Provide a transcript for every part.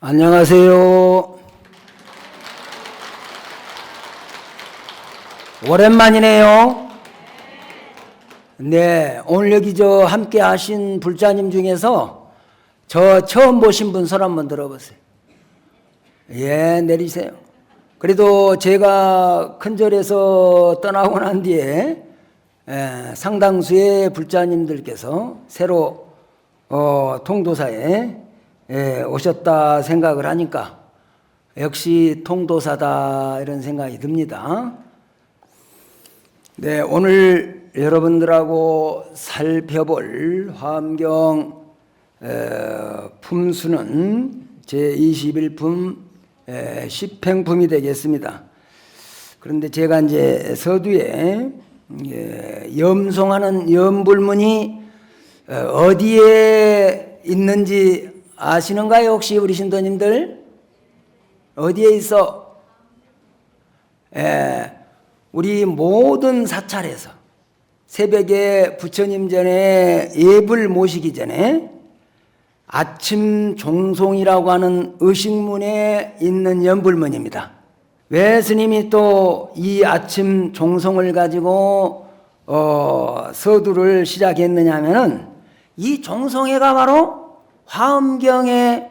안녕하세요. 오랜만이네요. 네, 오늘 여기 함께 하신 불자님 중에서 저 처음 보신 분 손 한번 들어보세요. 예, 내리세요. 그래도 제가 큰절에서 떠나고 난 뒤에 상당수의 불자님들께서 새로 통도사에 오셨다 생각을 하니까 역시 통도사다 이런 생각이 듭니다. 네, 오늘 여러분들하고 살펴볼 화엄경 품수는 제21품 십행품이 되겠습니다. 그런데 제가 이제 서두에 염송하는 염불문이 어디에 있는지 아시는가요? 혹시 우리 신도님들? 어디에 있어? 우리 모든 사찰에서 새벽에 부처님 전에 예불 모시기 전에 아침 종송이라고 하는 의식문에 있는 염불문입니다. 왜 스님이 또 이 아침 종송을 가지고 서두를 시작했느냐 하면은 이 종송회가 바로 화엄경의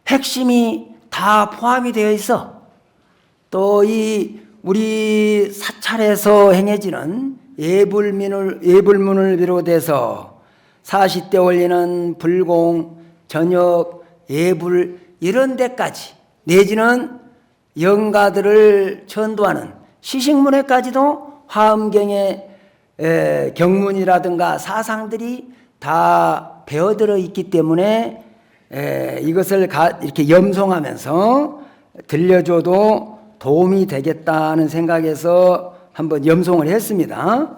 핵심이 다 포함이 되어 있어. 또 이 우리 사찰에서 행해지는 예불문을 비롯해서 40대 올리는 불공, 저녁, 예불 이런 데까지 내지는 영가들을 전도하는 시식문에까지도 화엄경의 경문이라든가 사상들이 다 배어들어 있기 때문에 이것을 이렇게 염송하면서 들려줘도 도움이 되겠다는 생각에서 한번 염송을 했습니다.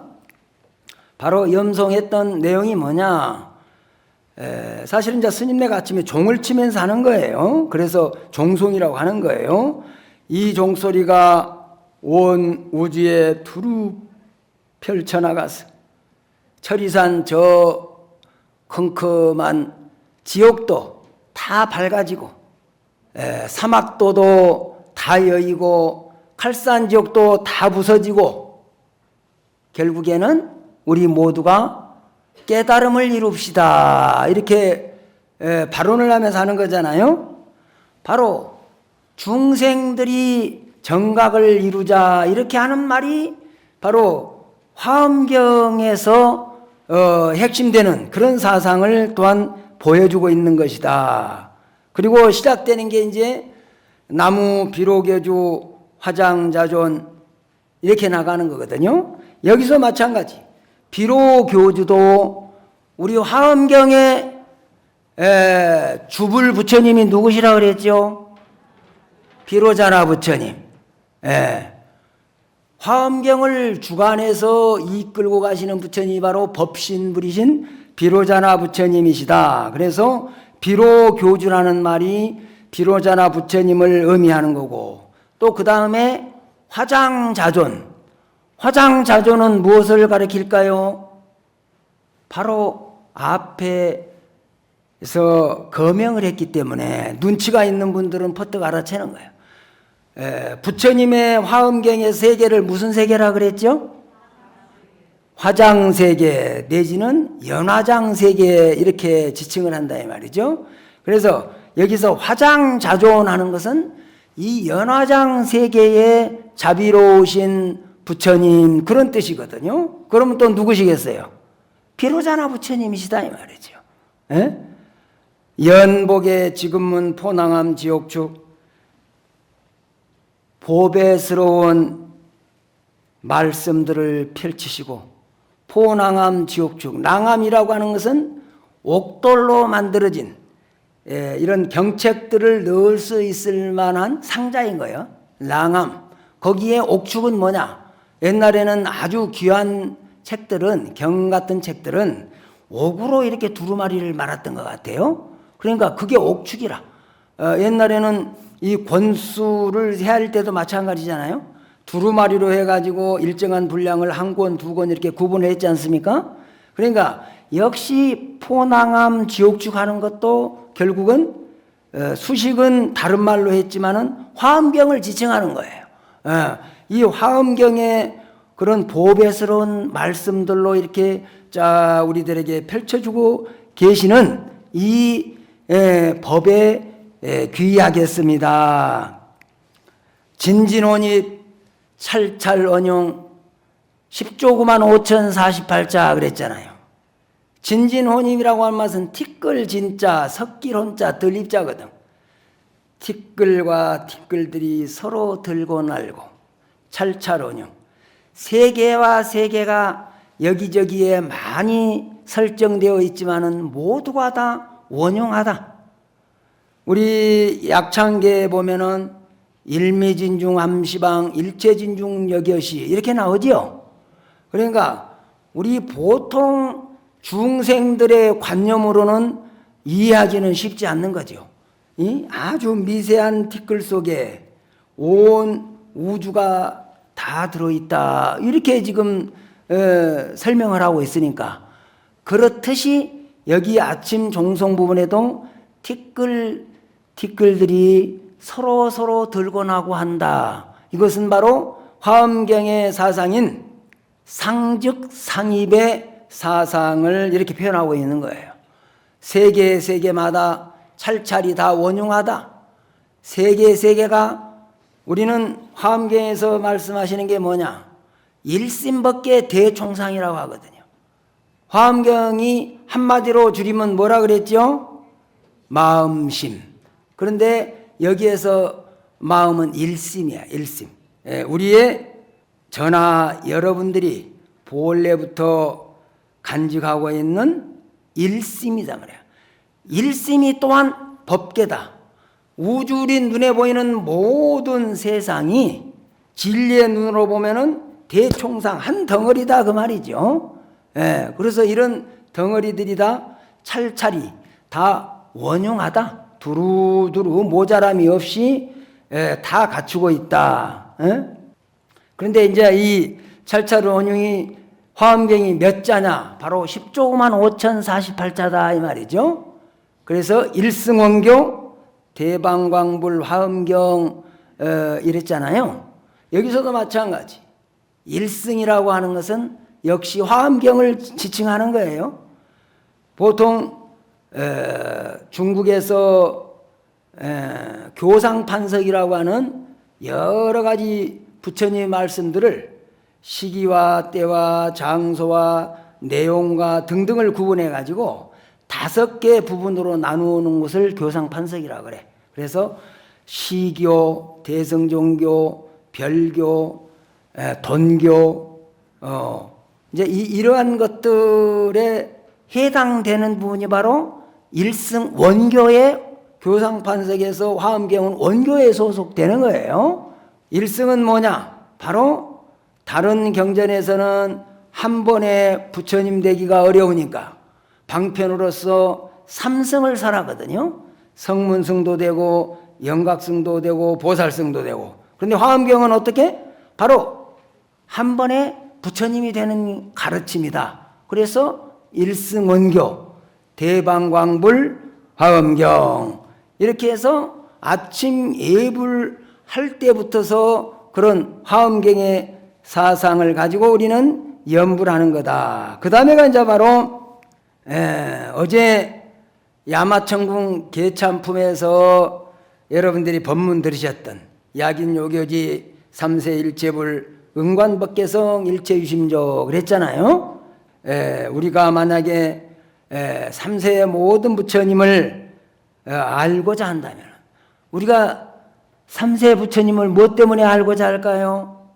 바로 염송했던 내용이 뭐냐? 사실은 이제 스님네가 아침에 종을 치면서 하는 거예요. 그래서 종송이라고 하는 거예요. 이 종소리가 온 우주에 두루 펼쳐나가서 철이산 저 컴컴한 지옥도 다 밝아지고 사막도도 다 여의고 칼산지옥도 다 부서지고 결국에는 우리 모두가 깨달음을 이룹시다 이렇게 발언을 하면서 하는 거잖아요. 바로 중생들이 정각을 이루자 이렇게 하는 말이 바로 화엄경에서 핵심되는 그런 사상을 또한 보여주고 있는 것이다. 그리고 시작되는 게 이제 나무 비로교주 화장자존 이렇게 나가는 거거든요. 여기서 마찬가지 비로교주도 우리 화엄경의 주불 부처님이 누구시라 그랬죠? 비로자나 부처님. 화엄경을 주관해서 이끌고 가시는 부처님이 바로 법신불이신 비로자나 부처님이시다. 그래서 비로교주라는 말이 비로자나 부처님을 의미하는 거고 또 그 다음에 화장자존. 화장자존은 무엇을 가리킬까요? 바로 앞에서 거명을 했기 때문에 눈치가 있는 분들은 퍼뜩 알아채는 거예요. 부처님의 화엄경의 세계를 무슨 세계라 그랬죠? 화장세계 내지는 연화장세계 이렇게 지칭을 한다 이 말이죠. 그래서 여기서 화장자존하는 것은 이 연화장세계의 자비로우신 부처님 그런 뜻이거든요. 그러면 또 누구시겠어요? 비로자나 부처님이시다 이 말이죠. 연복의 지금은 포낭암 지옥축 보배스러운 말씀들을 펼치시고 포낭암 지옥축 낭암이라고 하는 것은 옥돌로 만들어진 이런 경책들을 넣을 수 있을 만한 상자인 거예요. 낭암. 거기에 옥축은 뭐냐? 옛날에는 아주 귀한 책들은 경 같은 책들은 옥으로 이렇게 두루마리를 말았던 것 같아요. 그러니까 그게 옥축이라. 옛날에는 이 권수를 해할 때도 마찬가지잖아요. 두루마리로 해가지고 일정한 분량을 한 권, 두 권 이렇게 구분을 했지 않습니까? 그러니까 역시 포낭암 지옥축 하는 것도 결국은 수식은 다른 말로 했지만은 화엄경을 지칭하는 거예요. 이 화엄경의 그런 보배스러운 말씀들로 이렇게 자 우리들에게 펼쳐주고 계시는 이 법에 귀하겠습니다. 진진혼입 찰찰언용 10조 9만 5,048자 그랬잖아요. 진진혼입이라고 하는 것은 티끌 진자, 섞일 혼자, 들입자거든. 티끌과 티끌들이 서로 들고 날고 찰찰언용. 세계와 세계가 여기저기에 많이 설정되어 있지만은 모두가 다 원용하다. 우리 약창계에 보면은 일미진중 암시방 일체진중 여겨시 이렇게 나오지요. 그러니까 우리 보통 중생들의 관념으로는 이해하기는 쉽지 않는 거죠. 이 아주 미세한 티끌 속에 온 우주가 다 들어있다 이렇게 지금 설명을 하고 있으니까 그렇듯이 여기 아침 종송 부분에도 티끌들이 서로 들고 나고 한다. 이것은 바로 화엄경의 사상인 상즉 상입의 사상을 이렇게 표현하고 있는 거예요. 세계마다 찰찰이 다 원흉하다. 세계가 우리는 화엄경에서 말씀하시는 게 뭐냐? 일심법계 대총상이라고 하거든요. 화엄경이 한마디로 줄이면 뭐라 그랬죠? 마음심. 그런데 여기에서 마음은 일심이야, 일심. 우리의 저나 여러분들이 본래부터 간직하고 있는 일심이다 말이야. 일심이 또한 법계다. 우주린 눈에 보이는 모든 세상이 진리의 눈으로 보면은 대총상 한 덩어리다 그 말이죠. 그래서 이런 덩어리들이 다 찰찰이 다 원용하다. 두루두루 모자람이 없이 다 갖추고 있다. 그런데 이제 이 찰찰 원용이 화엄경이 몇 자냐? 바로 10조 9만 5,048자다 이 말이죠. 그래서 일승원교 대방광불 화엄경 이랬잖아요. 여기서도 마찬가지. 일승이라고 하는 것은 역시 화엄경을 지칭하는 거예요. 보통 중국에서 교상판석이라고 하는 여러 가지 부처님의 말씀들을 시기와 때와 장소와 내용과 등등을 구분해 가지고 5개 부분으로 나누는 것을 교상판석이라고 그래. 그래서 시교, 대성종교, 별교, 돈교, 이제 이러한 것들에 해당되는 부분이 바로 일승 원교의 교상판석에서 화엄경은 원교에 소속되는 거예요. 일승은 뭐냐? 바로 다른 경전에서는 한 번에 부처님 되기가 어려우니까 방편으로서 3승을 설하거든요. 성문승도 되고 영각승도 되고 보살승도 되고. 그런데 화엄경은 어떻게? 바로 한 번에 부처님이 되는 가르침이다. 그래서 일승원교, 대방광불, 화엄경 이렇게 해서 아침 예불 할 때부터서 그런 화엄경의 사상을 가지고 우리는 연불 하는 거다. 그 다음에가 이제 바로 어제 야마천궁 계참품에서 여러분들이 법문 들으셨던 약인요교지 3세 일체불 응관법계성 일체유심조 그랬잖아요. 우리가 만약에 3세의 모든 부처님을 알고자 한다면 우리가 3세 부처님을 무엇 때문에 알고자 할까요?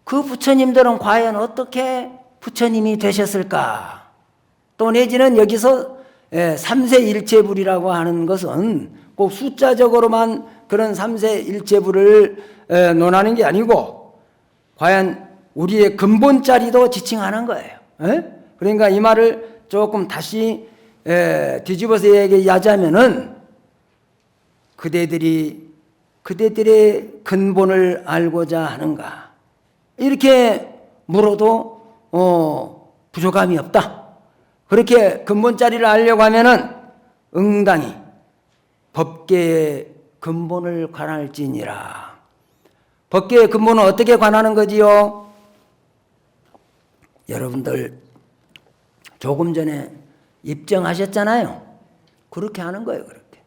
그 부처님들은 과연 어떻게 부처님이 되셨을까? 또 내지는 여기서 3세 일체불이라고 하는 것은 꼭 숫자적으로만 그런 3세 일체불을 논하는 게 아니고 과연 우리의 근본자리도 지칭하는 거예요. 그러니까 이 말을 조금 다시 뒤집어서 얘기하자면은 그대들의 근본을 알고자 하는가? 이렇게 물어도 부족함이 없다. 그렇게 근본자리를 알려고 하면은 응당히 법계의 근본을 관할지니라. 법계의 근본은 어떻게 관하는 거지요? 여러분들 조금 전에 입정하셨잖아요. 그렇게 하는 거예요. 그렇게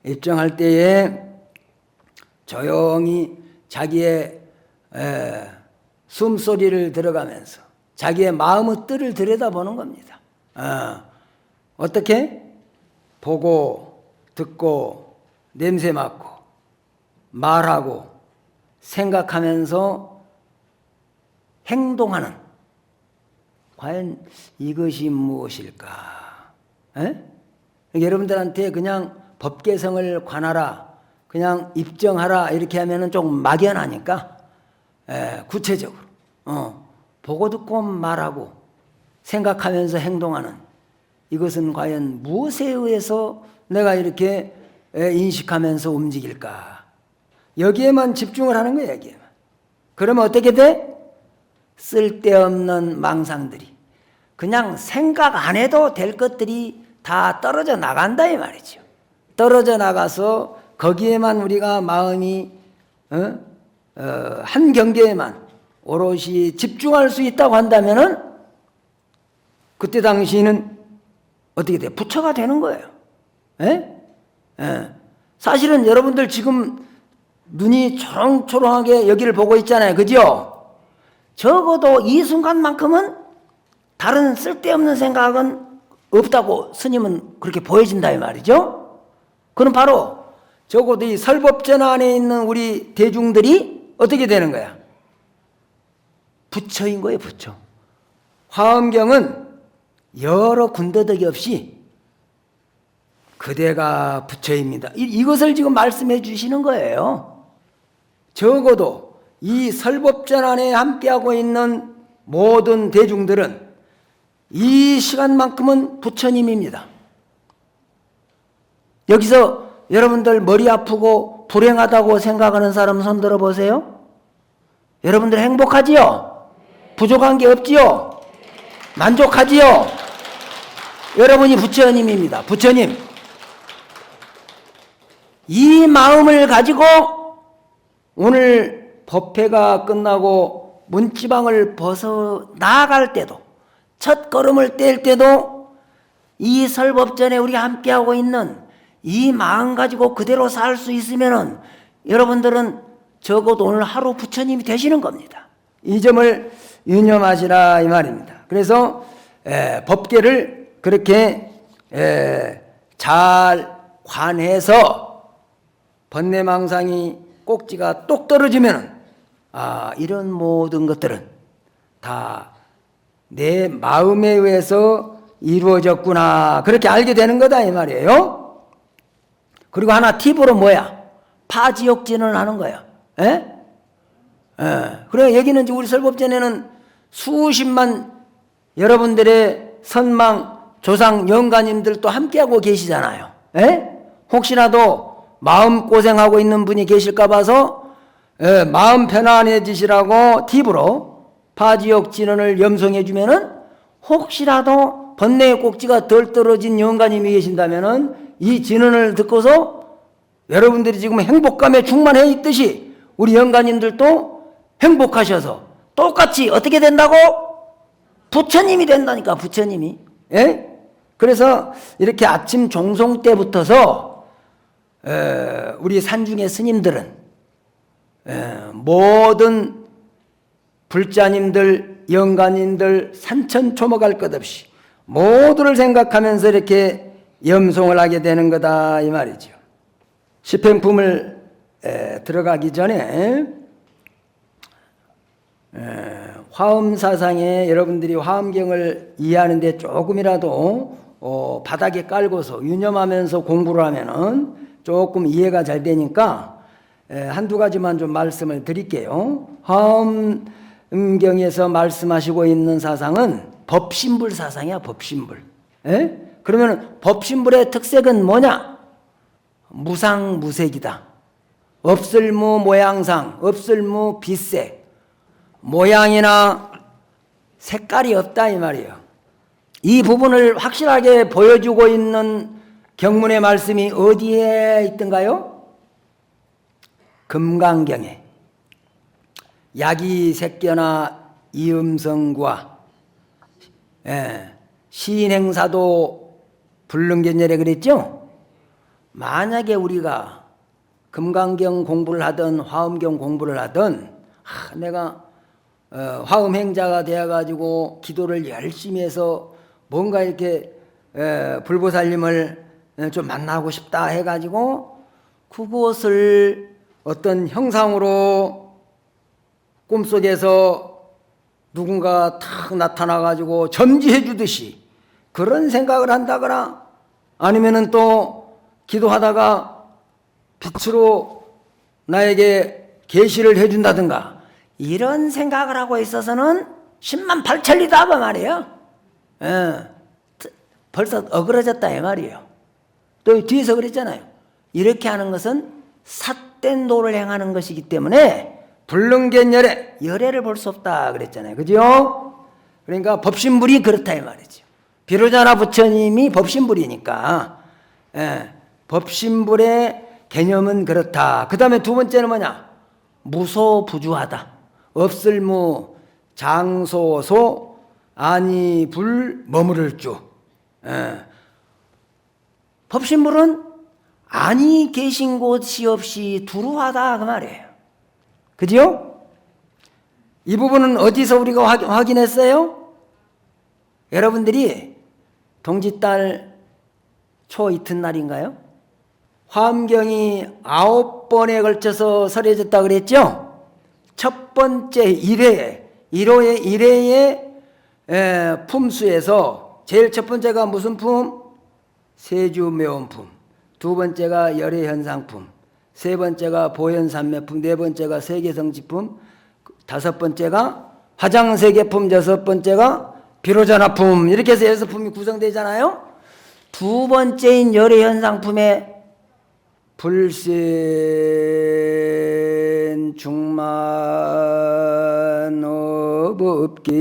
입정할 때에 조용히 자기의 숨소리를 들어가면서 자기의 마음의 뜰을 들여다보는 겁니다. 어떻게? 보고 듣고 냄새 맡고 말하고 생각하면서 행동하는, 과연 이것이 무엇일까? 여러분들한테 그냥 법계성을 관하라, 그냥 입정하라 이렇게 하면은 조금 막연하니까 구체적으로 보고 듣고 말하고 생각하면서 행동하는, 이것은 과연 무엇에 의해서 내가 이렇게 인식하면서 움직일까? 여기에만 집중을 하는 거예요. 여기에만. 그러면 어떻게 돼? 쓸데없는 망상들이, 그냥 생각 안 해도 될 것들이 다 떨어져 나간다 이 말이죠. 떨어져 나가서 거기에만 우리가 마음이 한 경계에만 오롯이 집중할 수 있다고 한다면은 그때 당시는 어떻게 돼? 부처가 되는 거예요. 사실은 여러분들 지금 눈이 초롱초롱하게 여기를 보고 있잖아요. 그죠? 적어도 이 순간만큼은 다른 쓸데없는 생각은 없다고 스님은 그렇게 보여진다 이 말이죠. 그럼 바로 적어도 이 설법전 안에 있는 우리 대중들이 어떻게 되는 거야? 부처인 거예요. 부처. 화엄경은 여러 군더더기 없이 그대가 부처입니다. 이것을 지금 말씀해 주시는 거예요. 적어도 이 설법전 안에 함께하고 있는 모든 대중들은 이 시간만큼은 부처님입니다. 여기서 여러분들 머리 아프고 불행하다고 생각하는 사람 손 들어보세요. 여러분들 행복하지요? 부족한 게 없지요? 만족하지요? 여러분이 부처님입니다. 부처님. 이 마음을 가지고 오늘 법회가 끝나고 문지방을 벗어 나아갈 때도, 첫 걸음을 뗄 때도 이 설법전에 우리가 함께하고 있는 이 마음 가지고 그대로 살 수 있으면은 여러분들은 적어도 오늘 하루 부처님이 되시는 겁니다. 이 점을 유념하시라 이 말입니다. 그래서 법계를 그렇게 잘 관해서 번뇌망상이 꼭지가 똑 떨어지면 이런 모든 것들은 다 내 마음에 의해서 이루어졌구나, 그렇게 알게 되는 거다 이 말이에요. 그리고 하나 팁으로 뭐야? 파지옥진을 하는 거야. 그래, 여기는 이제 우리 설법전에는 수십만 여러분들의 선망 조상 영가님들도 함께하고 계시잖아요. 혹시라도 마음고생하고 있는 분이 계실까 봐서 마음 편안해지시라고 팁으로 파지옥 진언을 염송해 주면은 혹시라도 번뇌의 꼭지가 덜 떨어진 영가님이 계신다면은 이 진언을 듣고서 여러분들이 지금 행복감에 충만해 있듯이 우리 영가님들도 행복하셔서 똑같이 어떻게 된다고? 부처님이 된다니까, 부처님이. 그래서 이렇게 아침 종송 때부터서 우리 산중의 스님들은 모든 불자님들, 영가님들 산천초목할 것 없이 모두를 생각하면서 이렇게 염송을 하게 되는 거다 이 말이죠. 십행품을 들어가기 전에 화엄사상에 여러분들이 화엄경을 이해하는데 조금이라도 바닥에 깔고서 유념하면서 공부를 하면은 조금 이해가 잘 되니까 한두 가지만 좀 말씀을 드릴게요. 화엄경에서 말씀하시고 있는 사상은 법신불 사상이야. 법신불. 그러면 법신불의 특색은 뭐냐? 무상무색이다. 없을무 모양상, 없을무 빛색, 모양이나 색깔이 없다 이 말이에요. 이 부분을 확실하게 보여주고 있는 경문의 말씀이 어디에 있던가요? 금강경에. 야기색견아 이음성구와 시인행사도 불능견열에 그랬죠? 만약에 우리가 금강경 공부를 하든 화엄경 공부를 하든 내가 화엄행자가 되어가지고 기도를 열심히 해서 뭔가 이렇게 불보살님을 좀 만나고 싶다 해가지고 그것을 어떤 형상으로 꿈속에서 누군가 탁 나타나가지고 점지해 주듯이 그런 생각을 한다거나 아니면은 또 기도하다가 빛으로 나에게 계시를 해준다든가 이런 생각을 하고 있어서는 10만 8천리다 그 말이에요. 벌써 어그러졌다 이 말이에요. 또 뒤에서 그랬잖아요. 이렇게 하는 것은 삿된 도를 행하는 것이기 때문에 불능견열에 열애를 볼 수 없다 그랬잖아요. 그죠? 그러니까 법신불이 그렇다 이 말이죠. 비로자나 부처님이 법신불이니까 법신불의 개념은 그렇다. 그 다음에 두 번째는 뭐냐? 무소부주하다. 없을무 장소소 아니불 머무를 주. 법신불은 아니 계신 곳이 없이 두루하다 그 말이에요. 그죠? 이 부분은 어디서 우리가 확인했어요? 여러분들이 동짓달 초 이튿날인가요? 화엄경이 9번에 걸쳐서 설해졌다 그랬죠? 첫 번째 1회의 품수에서 제일 첫 번째가 무슨 품? 세주묘원품. 두 번째가 열애현상품. 세 번째가 보현산매품. 네 번째가 세계성지품. 다섯 번째가 화장세계품. 여섯 번째가 비로자나품. 이렇게 해서 여섯 품이 구성되잖아요. 두 번째인 열애현상품에 불센 중만 업없게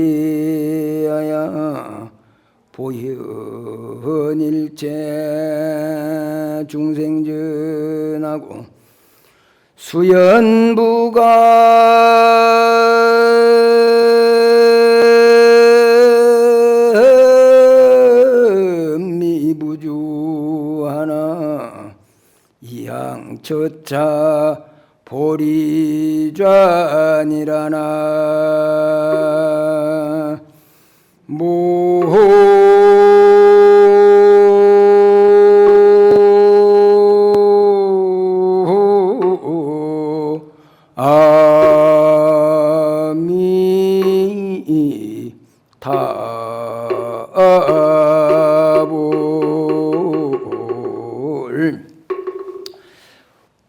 하여 보현일체 중생전하고 수연부가 미부주하나 이양처차 보리좌니라나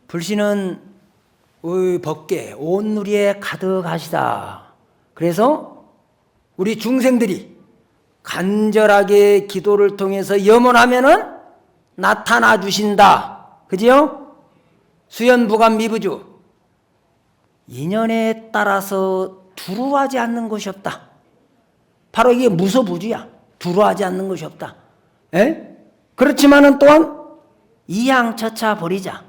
불신은 법계 온누리에 가득하시다. 그래서 우리 중생들이 간절하게 기도를 통해서 염원하면은 나타나 주신다. 그지요? 수연부감 미부주. 인연에 따라서 두루하지 않는 것이 없다. 바로 이게 무소부주야. 두루하지 않는 것이 없다. 그렇지만은 또한 이양처차 보리자.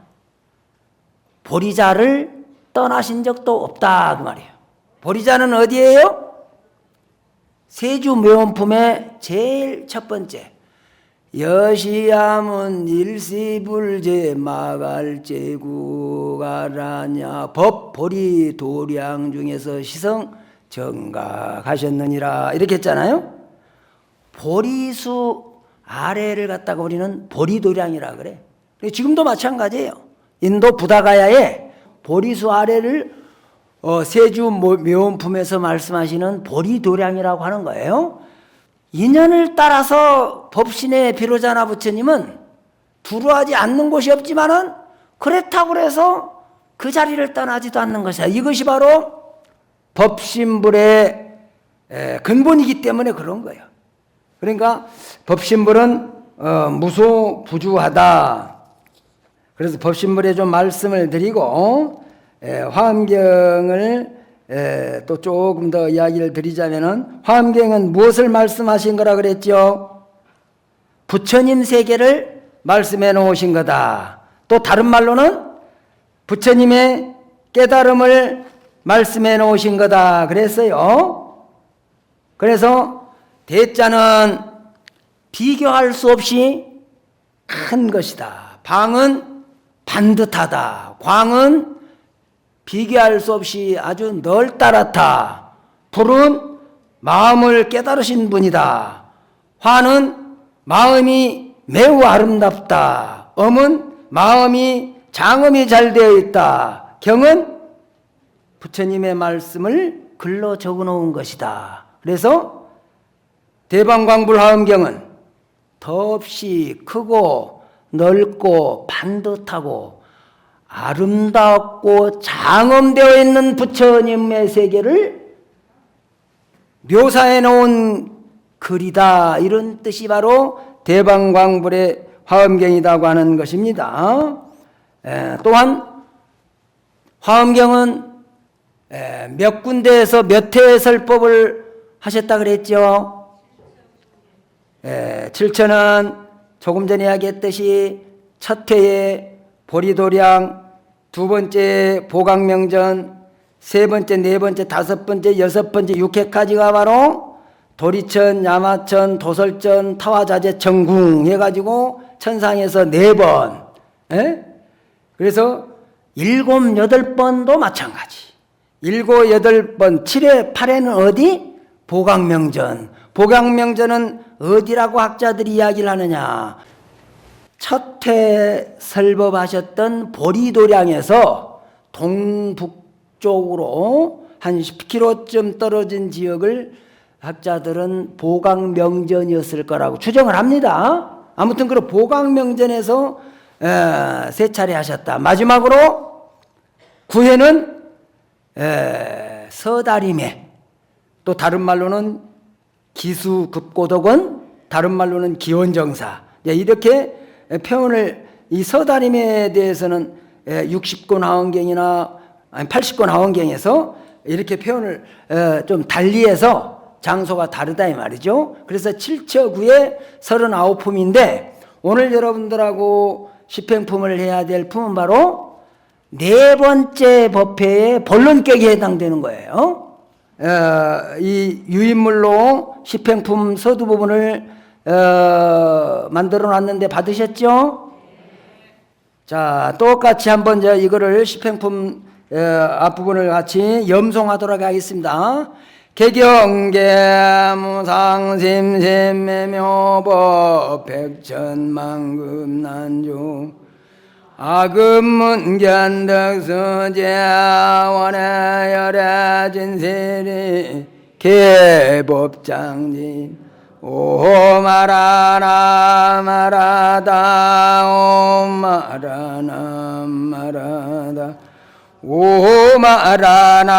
보리자를 떠나신 적도 없다 그 말이에요. 보리자는 어디예요? 세주묘원품의 제일 첫 번째 여시야문 일시불제 마갈제구가라냐 법보리 도량 중에서 시성 정각하셨느니라 이렇게 했잖아요. 보리수 아래를 갖다가 우리는 보리도량이라 그래. 지금도 마찬가지예요. 인도 부다가야에 보리수 아래를 세주묘원품에서 말씀하시는 보리도량이라고 하는 거예요. 인연을 따라서 법신의 비로자나 부처님은 두루하지 않는 곳이 없지만은 그렇다고 해서 그 자리를 떠나지도 않는 것이야. 이것이 바로 법신불의 근본이기 때문에 그런 거예요. 그러니까 법신불은 무소부주하다. 그래서 법신불에 좀 말씀을 드리고 화엄경을 또 조금 더 이야기를 드리자면은 화엄경은 무엇을 말씀하신 거라 그랬죠? 부처님 세계를 말씀해 놓으신 거다. 또 다른 말로는 부처님의 깨달음을 말씀해 놓으신 거다 그랬어요. 그래서 대자는 비교할 수 없이 큰 것이다. 방은 반듯하다. 광은 비교할 수 없이 아주 넓다랗다. 불은 마음을 깨달으신 분이다. 화는 마음이 매우 아름답다. 엄은 마음이 장음이 잘 되어 있다. 경은 부처님의 말씀을 글로 적어 놓은 것이다. 그래서 대방광불화엄경은 더없이 크고 넓고 반듯하고 아름답고 장엄되어 있는 부처님의 세계를 묘사해 놓은 글이다. 이런 뜻이 바로 대방광불의 화엄경이라고 하는 것입니다. 또한 화엄경은 몇 군데에서 몇 회의 설법을 하셨다 그랬죠. 7천은 조금 전에 이야기했듯이 첫 회에 보리도량, 두 번째 보강명전, 세 번째, 네 번째, 다섯 번째, 여섯 번째, 6회까지가 바로 도리천, 야마천, 도설천, 타화자재, 정궁 해가지고 천상에서 4번. 그래서 7, 8번도 마찬가지. 7, 8번, 7회, 8회는 어디? 보강명전. 보강명전은 어디라고 학자들이 이야기를 하느냐. 첫회 설법하셨던 보리도량에서 동북쪽으로 한 10km쯤 떨어진 지역을 학자들은 보강명전이었을 거라고 추정을 합니다. 아무튼 그 보강명전에서 3차례 하셨다. 마지막으로 9회는 서다림에, 또 다른 말로는 기수급고덕원, 다른 말로는 기원정사, 이렇게 표현을, 이 서다림에 대해서는 60권 하원경이나 80권 하원경에서 이렇게 표현을 좀 달리해서 장소가 다르다 이 말이죠. 그래서 7처 9에 39품인데 오늘 여러분들하고 집행품을 해야 될 품은 바로 4번째 법회의 본론격에 해당되는 거예요. 이 유인물로 집행품 서두 부분을 만들어 놨는데 받으셨죠? 자, 똑같이 한번 이거를 집행품 앞부분을 같이 염송하도록 하겠습니다. 개경계무상심심매묘법 백천만금난주 아금문견덕수제원의 열애진세리 개법장진 오마라나 마라다 오마라나 마라다 오마라나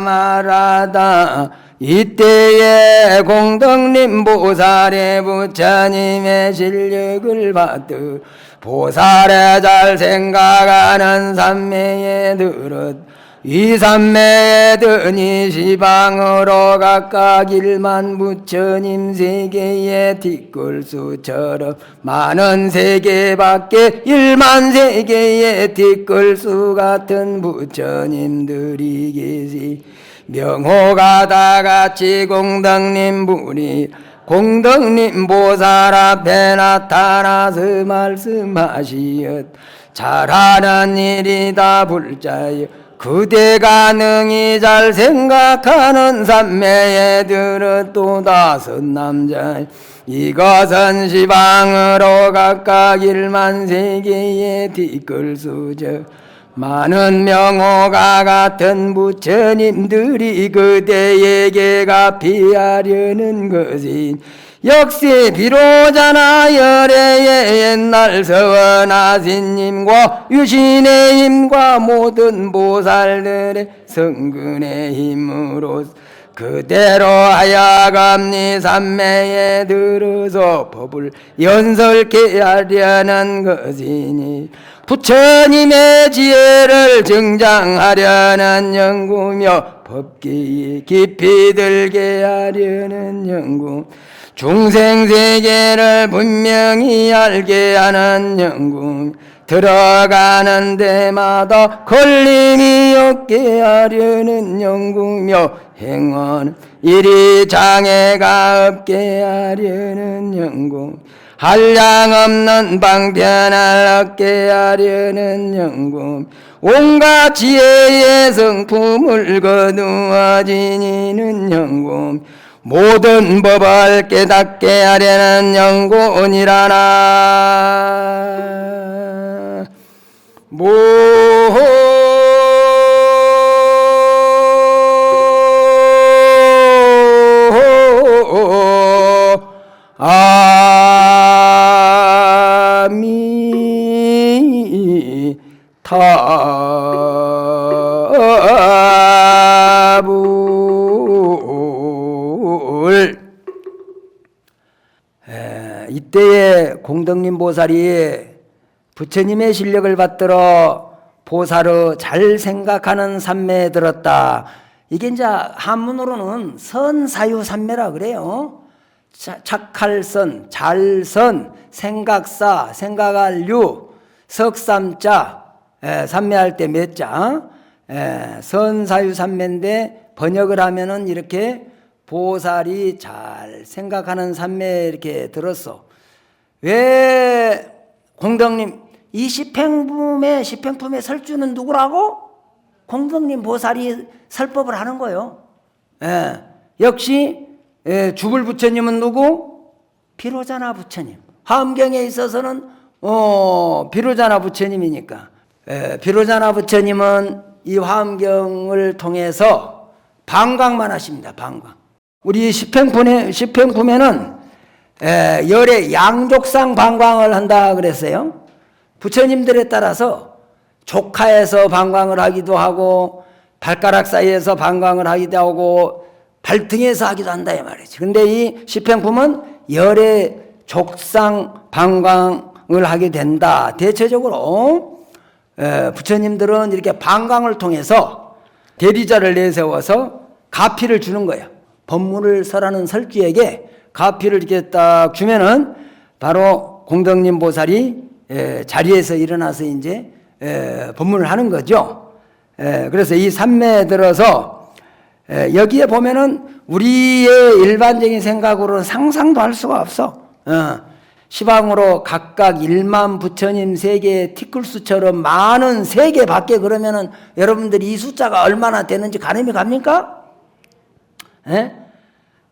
마라다 이때에 공덕님 보살의 부처님의 실력을 받들 보살에 잘 생각하는 삼매에 들었 이 삼매에 드니 시방으로 각각 1만 부처님 세계의 뒷글수처럼 많은 세계밖에 1만 세계의 뒷글수 같은 부처님들이 계시 명호가 다같이 공덕님 분이 공덕님 보살 앞에 나타나서 말씀하시었 잘하는 일이다 불자여 그대가 능히 잘 생각하는 삼매에 들어 또 5 남자 이것은 시방으로 각각 1만 세계의 뒷글수저 많은 명호가 같은 부처님들이 그대에게 갚이하려는 것이 역시 비로자나 열애의 옛날 서원하신님과 유신의 힘과 모든 보살들의 성근의 힘으로 그대로 하여금 네 삼매에 들어서 법을 연설케 하려는 것이니 부처님의 지혜를 증장하려는 연구며 법기에 깊이 들게 하려는 연구 중생세계를 분명히 알게 하는 영궁 들어가는 데마다 걸림이 없게 하려는 영궁며 행원 이리 장애가 없게 하려는 영궁 한량없는 방편을 얻게 하려는 영궁 온갖 지혜의 성품을 거두어 지니는 영궁 모든 법을 깨닫게 하려는 영혼이라나 이때에 공덕님 보살이 부처님의 실력을 받들어 보살의 잘 생각하는 삼매에 들었다. 이게 이제 한문으로는 선사유삼매라 그래요. 착할 선, 잘 선, 생각사, 생각할 유, 석삼자, 삼매할 때 몇 자? 선사유삼매인데 번역을 하면은 이렇게 보살이 잘 생각하는 삼매 이렇게 들었어. 왜 공덕님 이 십행품의 설주는 누구라고? 공덕님 보살이 설법을 하는 거예요. 역시 죽을 부처님은 누구? 비로자나 부처님. 화엄경에 있어서는 비로자나 부처님이니까 비로자나 부처님은 이 화엄경을 통해서 방광만 하십니다. 방광. 우리 십행품에는 열의 양족상 방광을 한다 그랬어요. 부처님들에 따라서 족하에서 방광을 하기도 하고 발가락 사이에서 방광을 하기도 하고 발등에서 하기도 한다 이 말이지. 근데 이 십행품은 열의 족상 방광을 하게 된다. 대체적으로 부처님들은 이렇게 방광을 통해서 대리자를 내세워서 가피를 주는 거예요. 법문을 설하는 설주에게 가피를 이렇게 딱 주면은 바로 공덕님 보살이 자리에서 일어나서 이제 법문을 하는 거죠. 그래서 이 삼매에 들어서 여기에 보면은 우리의 일반적인 생각으로는 상상도 할 수가 없어. 시방으로 각각 1만 부처님 세계의 티끌수처럼 많은 세계 밖에 그러면은 여러분들이 이 숫자가 얼마나 되는지 가늠이 갑니까?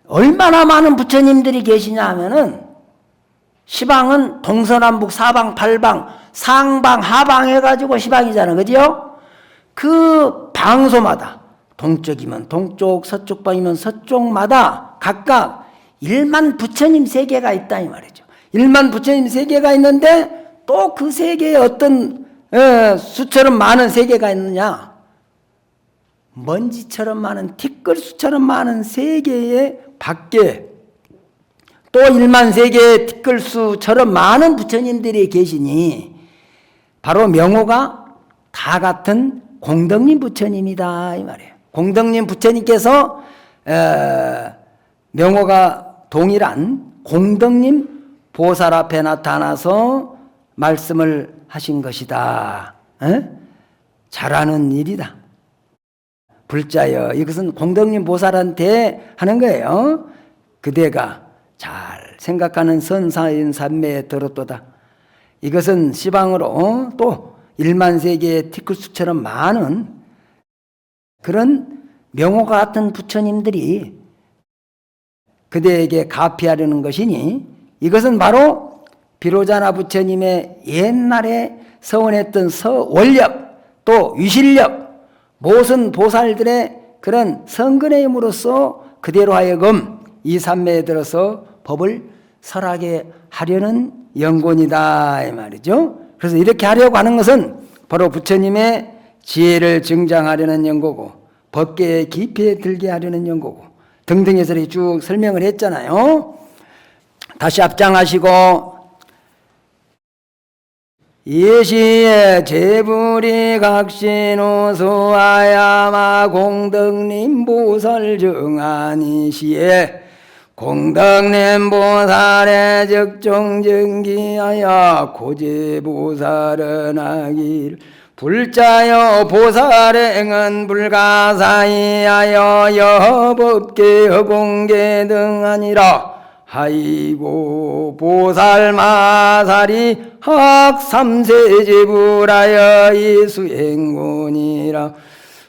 얼마나 많은 부처님들이 계시냐 하면은 시방은 동서남북 사방 팔방 상방 하방 해가지고 시방이잖아, 그죠? 그 방소마다 동쪽이면 동쪽 서쪽방이면 서쪽마다 각각 1만 부처님 세계가 있다 이 말이죠. 1만 부처님 세계가 있는데 또 그 세계에 어떤 수처럼 많은 세계가 있느냐? 먼지처럼 많은 티끌수처럼 많은 세계의 밖에 또 1만 세계의 티끌수처럼 많은 부처님들이 계시니 바로 명호가 다 같은 공덕님 부처님이다 이 말이에요. 공덕님 부처님께서 명호가 동일한 공덕님 보살 앞에 나타나서 말씀을 하신 것이다. 잘하는 일이다. 불자여 이것은 공덕님 보살한테 하는 거예요. 그대가 잘 생각하는 선사인 삼매에 들었도다. 이것은 시방으로 또 1만 세계의 티끌수처럼 많은 그런 명호가 같은 부처님들이 그대에게 가피하려는 것이니 이것은 바로 비로자나 부처님의 옛날에 서원했던 원력 또 위실력 모든 보살들의 그런 성근의 힘으로써 그대로 하여금 이 삼매에 들어서 법을 설하게 하려는 연곤이다 이 말이죠. 그래서 이렇게 하려고 하는 것은 바로 부처님의 지혜를 증장하려는 연고고 법계의 깊이에 들게 하려는 연고고 등등해서 쭉 설명을 했잖아요. 다시 앞장하시고 예시에 제불이 각신호 소아야마 공덕님 보살 정하니시에 공덕님 보살의 적종정기하여 고제보살은 하기를 불자여 보살행은 불가사의하여 여법계 허공계 등 아니라 하이고 보살마살이 학삼세제불하여 이수행군이라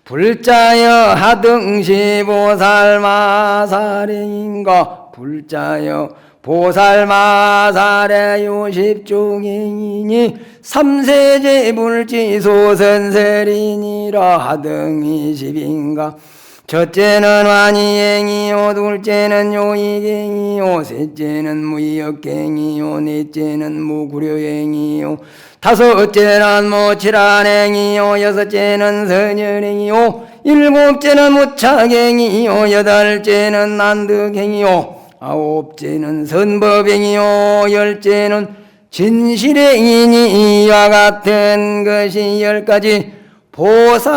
불자여 하등시 보살마살행인가 불자여 보살마살의 요십종이니 삼세제불지소선설이니라 하등이십인가 첫째는 완이행이요 둘째는 요익행이요 셋째는 무의역행이요 넷째는 무구려행이요 다섯째는 모칠안행이요 여섯째는 선열행이요 일곱째는 무착행이요 여덟째는 난득행이요 아홉째는 선법행이요 열째는 진실행이니 이와 같은 것이 10가지 보살행이니라나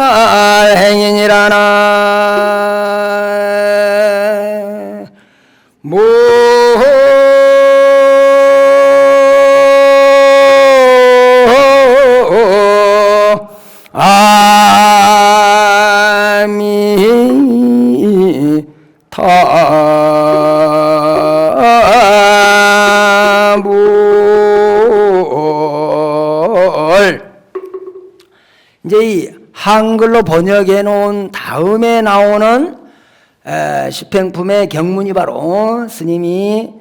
이제 이 한글로 번역해 놓은 다음에 나오는 십행품의 경문이 바로 스님이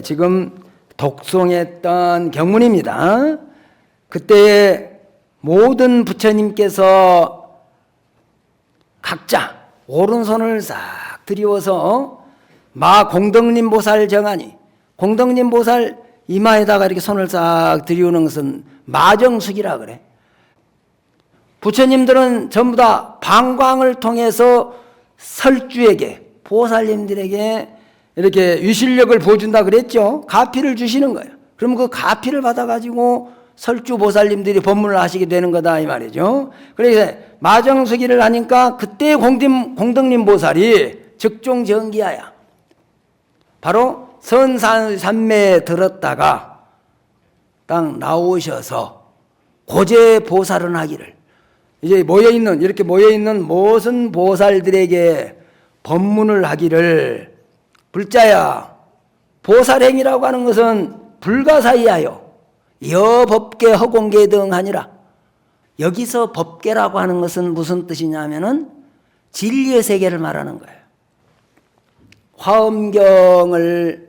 지금 독송했던 경문입니다. 그때 모든 부처님께서 각자 오른손을 싹 들이워서 마 공덕님 보살 정하니 공덕님 보살 이마에다가 이렇게 손을 싹 들이우는 것은 마정숙이라 그래. 부처님들은 전부 다 방광을 통해서 설주에게 보살님들에게 이렇게 위실력을 보여준다 그랬죠. 가피를 주시는 거예요. 그럼 그 가피를 받아가지고 설주 보살님들이 법문을 하시게 되는 거다 이 말이죠. 그래서 마정수기를 하니까 그때 공덕님 보살이 적종정기하야 바로 선산산매에 들었다가 딱 나오셔서 고제 보살은 하기를 이제 이렇게 모여있는 모든 보살들에게 법문을 하기를 불자야 보살행이라고 하는 것은 불가사의하여 여법계 허공계 등 하니라. 여기서 법계라고 하는 것은 무슨 뜻이냐면은 진리의 세계를 말하는 거예요. 화엄경을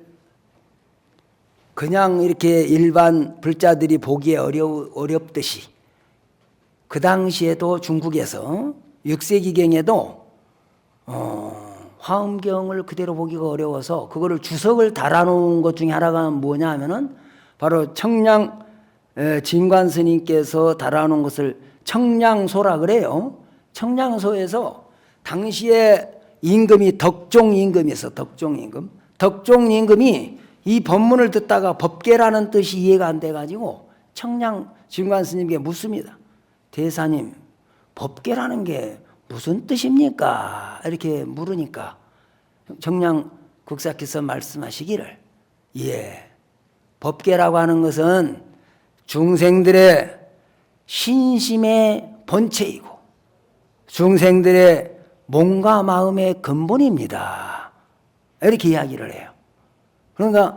그냥 이렇게 일반 불자들이 보기에 어렵듯이 그 당시에도 중국에서 6세기경에도 화엄경을 그대로 보기가 어려워서 그거를 주석을 달아놓은 것 중에 하나가 뭐냐 하면은 바로 청량 진관 스님께서 달아놓은 것을 청량소라 그래요. 청량소에서 당시에 임금이 덕종임금이 있어. 덕종임금. 덕종임금이 이 법문을 듣다가 법계라는 뜻이 이해가 안 돼가지고 청량 진관 스님께 묻습니다. 대사님, 법계라는 게 무슨 뜻입니까? 이렇게 물으니까 청량 국사께서 말씀하시기를 법계라고 하는 것은 중생들의 신심의 본체이고 중생들의 몸과 마음의 근본입니다. 이렇게 이야기를 해요. 그러니까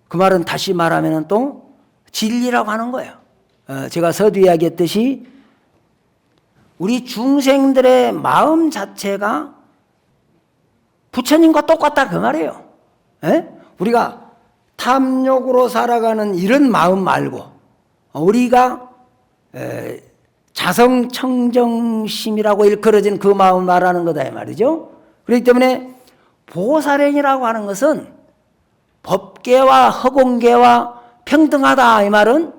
그 말은 다시 말하면 또 진리라고 하는 거예요. 제가 서두 이야기했듯이 우리 중생들의 마음 자체가 부처님과 똑같다 그 말이에요. 우리가 탐욕으로 살아가는 이런 마음 말고 우리가 자성청정심이라고 일컬어진 그 마음 말하는 거다 이 말이죠. 그렇기 때문에 보살행이라고 하는 것은 법계와 허공계와 평등하다 이 말은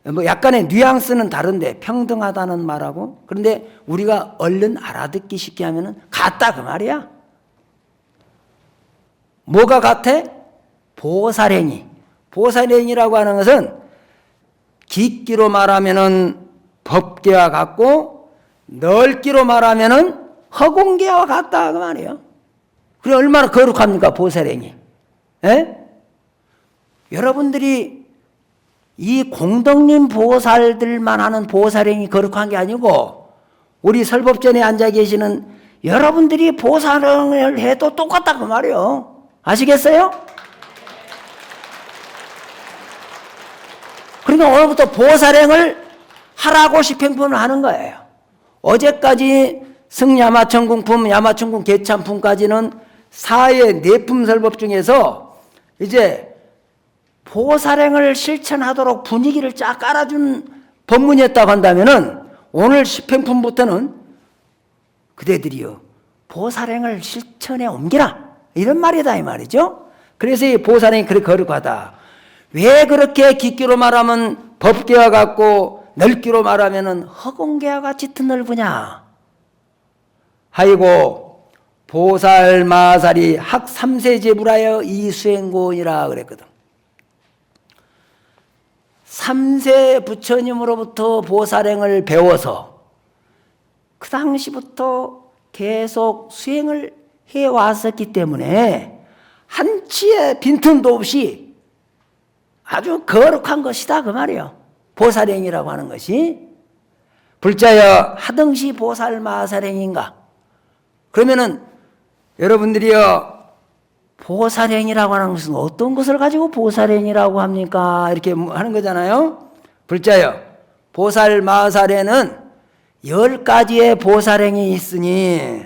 뭐 약간의 뉘앙스는 다른데 평등하다는 말하고 그런데 우리가 얼른 알아듣기 쉽게 하면은 같다 그 말이야. 뭐가 같아? 보살행위. 보살행위라고 하는 것은 깊기로 말하면은 법계와 같고 넓기로 말하면은 허공계와 같다 그 말이에요. 그래 얼마나 거룩합니까 보살행이? 에? 여러분들이 이 공덕님 보살들만 하는 보살행이 거룩한 게 아니고 우리 설법전에 앉아 계시는 여러분들이 보살행을 해도 똑같다 그 말이에요. 아시겠어요? 그러니까 오늘부터 보살행을 하라고 집행품을 하는 거예요. 어제까지 승야마천궁품, 야마천궁 개참품까지는 사의 내품 설법 중에서 이제 보살행을 실천하도록 분위기를 쫙 깔아준 법문이었다고 한다면은 오늘 집행품부터는 그대들이요 보살행을 실천에 옮기라 이런 말이다 이 말이죠. 그래서 이 보살행이 그렇게 거룩하다. 왜 그렇게 깊기로 말하면 법계와 같고 넓기로 말하면 허공계와 같이 드넓으냐. 하이고 보살마살이 학 3세 제불하여 이수행고이라 그랬거든. 3세 부처님으로부터 보살행을 배워서 그 당시부터 계속 수행을 해왔었기 때문에 한치의 빈틈도 없이 아주 거룩한 것이다 그 말이에요. 보살행이라고 하는 것이. 불자여 하등시 보살마살행인가. 그러면은 여러분들이요 보살행이라고 하는 것은 어떤 것을 가지고 보살행이라고 합니까? 이렇게 하는 거잖아요. 불자여 보살마살에는 10가지의 보살행이 있으니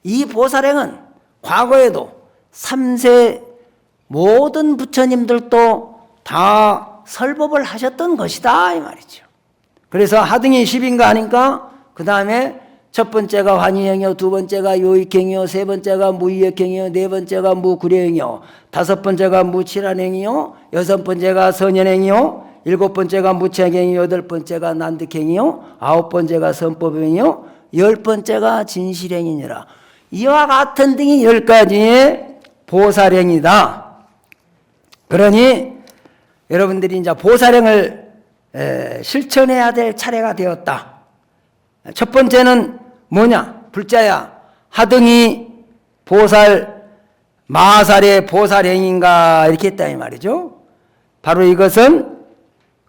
이 보살행은 과거에도 3세 모든 부처님들도 다 설법을 하셨던 것이다 이 말이죠. 그래서 하등이 10인가 하니까 그 다음에 첫 번째가 환희행이요, 두 번째가 요익행이요, 세 번째가 무의역행이요, 네 번째가 무구려행이요, 다섯 번째가 무칠한행이요, 여섯 번째가 선연행이요, 일곱 번째가 무책행이요, 여덟 번째가 난득행이요, 아홉 번째가 선법행이요, 열 번째가 진실행이니라. 이와 같은 등이 10가지의 보살행이다. 그러니 여러분들이 이제 보살행을 실천해야 될 차례가 되었다. 첫 번째는 뭐냐? 불자야 하등이 보살 마살의 보살행인가 이렇게 했다 이 말이죠. 바로 이것은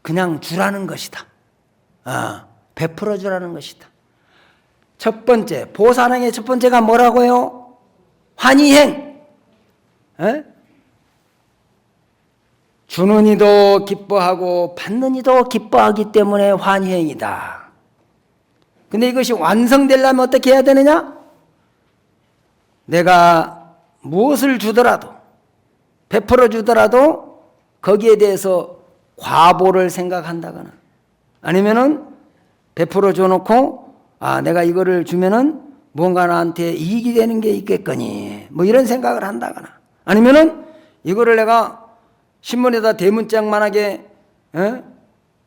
그냥 주라는 것이다. 베풀어 주라는 것이다. 첫 번째 보살행의 첫 번째가 뭐라고요? 환희행. 주는 이도 기뻐하고 받는 이도 기뻐하기 때문에 환희행이다. 근데 이것이 완성되려면 어떻게 해야 되느냐? 내가 무엇을 주더라도 베풀어 주더라도 거기에 대해서 과보를 생각한다거나 아니면은 베풀어 줘놓고 내가 이거를 주면은 뭔가 나한테 이익이 되는 게 있겠거니 뭐 이런 생각을 한다거나 아니면은 이거를 내가 신문에다 대문짝만하게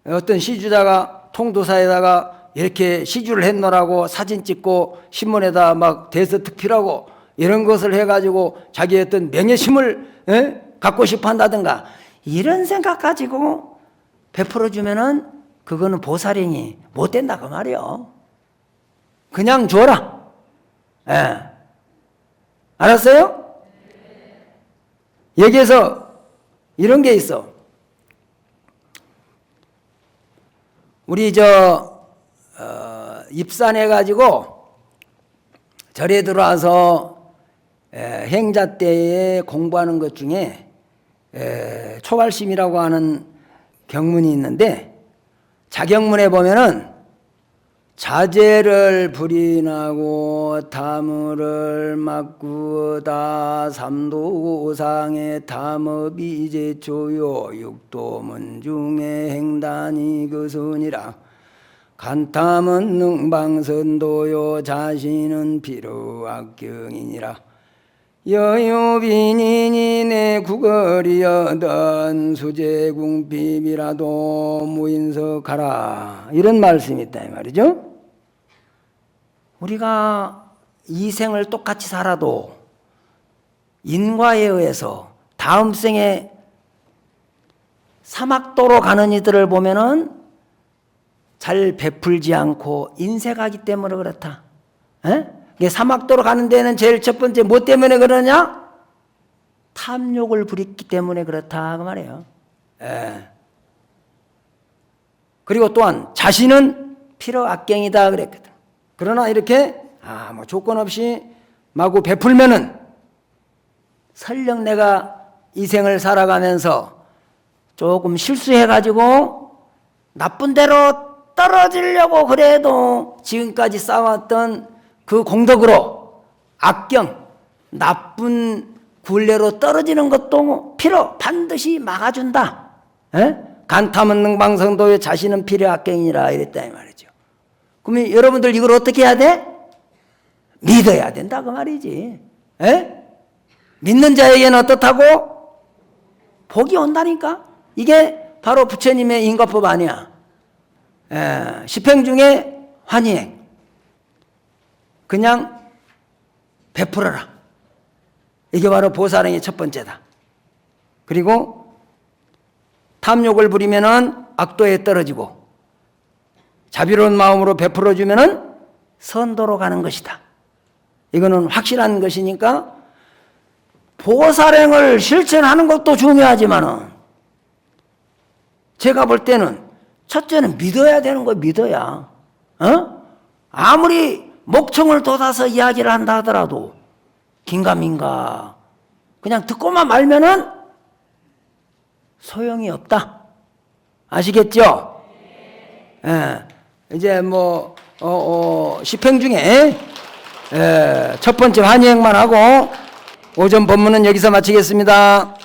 어떤 시주자가 통도사에다가 이렇게 시주를 했노라고 사진 찍고 신문에다 막 대서특필하고 이런 것을 해가지고 자기의 어떤 명예심을 갖고 싶어 한다든가 이런 생각 가지고 베풀어 주면은 그거는 보살행이 못 된다 그 말이요. 그냥 줘라. 알았어요? 여기에서 이런 게 있어. 우리 입산해가지고 절에 들어와서 행자 때에 공부하는 것 중에 초발심이라고 하는 경문이 있는데 자경문에 보면은 자재를 불인하고 다무를 막구다 삼도상의 담업이 제초요 육도문 중에 행단이 그순이라 간탐은 능방선도요 자신은 비로악경이니라 여유빈인이 내 구걸이여던 수제궁비비라도 무인석하라 이런 말씀이 있다 이 말이죠. 우리가 이 생을 똑같이 살아도 인과에 의해서 다음 생에 사막도로 가는 이들을 보면은 잘 베풀지 않고 인색하기 때문에 그렇다. 이게 사막도로 가는 데는 제일 첫 번째 뭐 때문에 그러냐? 탐욕을 부렸기 때문에 그렇다 그 말이에요. 예. 그리고 또한 자신은 필요악경이다 그랬거든. 그러나 이렇게 뭐 조건 없이 마구 베풀면은 설령 내가 이 생을 살아가면서 조금 실수해가지고 나쁜 대로 떨어지려고 그래도 지금까지 쌓아왔던 그 공덕으로 악경, 나쁜 굴레로 떨어지는 것도 반드시 막아준다. 에? 간탐은 방성도의 자신은 필요악경이니라 이랬다 이 말이죠. 그러면 여러분들 이걸 어떻게 해야 돼? 믿어야 된다 그 말이지. 에? 믿는 자에게는 어떻다고? 복이 온다니까. 이게 바로 부처님의 인과법 아니야. 십행 중에 환희행. 그냥 베풀어라. 이게 바로 보살행의 첫 번째다. 그리고 탐욕을 부리면은 악도에 떨어지고 자비로운 마음으로 베풀어주면은 선도로 가는 것이다. 이거는 확실한 것이니까 보살행을 실천하는 것도 중요하지만은 제가 볼 때는 첫째는 믿어야 되는 거 믿어야. 아무리 목청을 돋아서 이야기를 한다 하더라도 긴가민가 그냥 듣고만 말면은 소용이 없다. 아시겠죠? 이제 십행 중에 첫 번째 환희행만 하고 오전 법문은 여기서 마치겠습니다.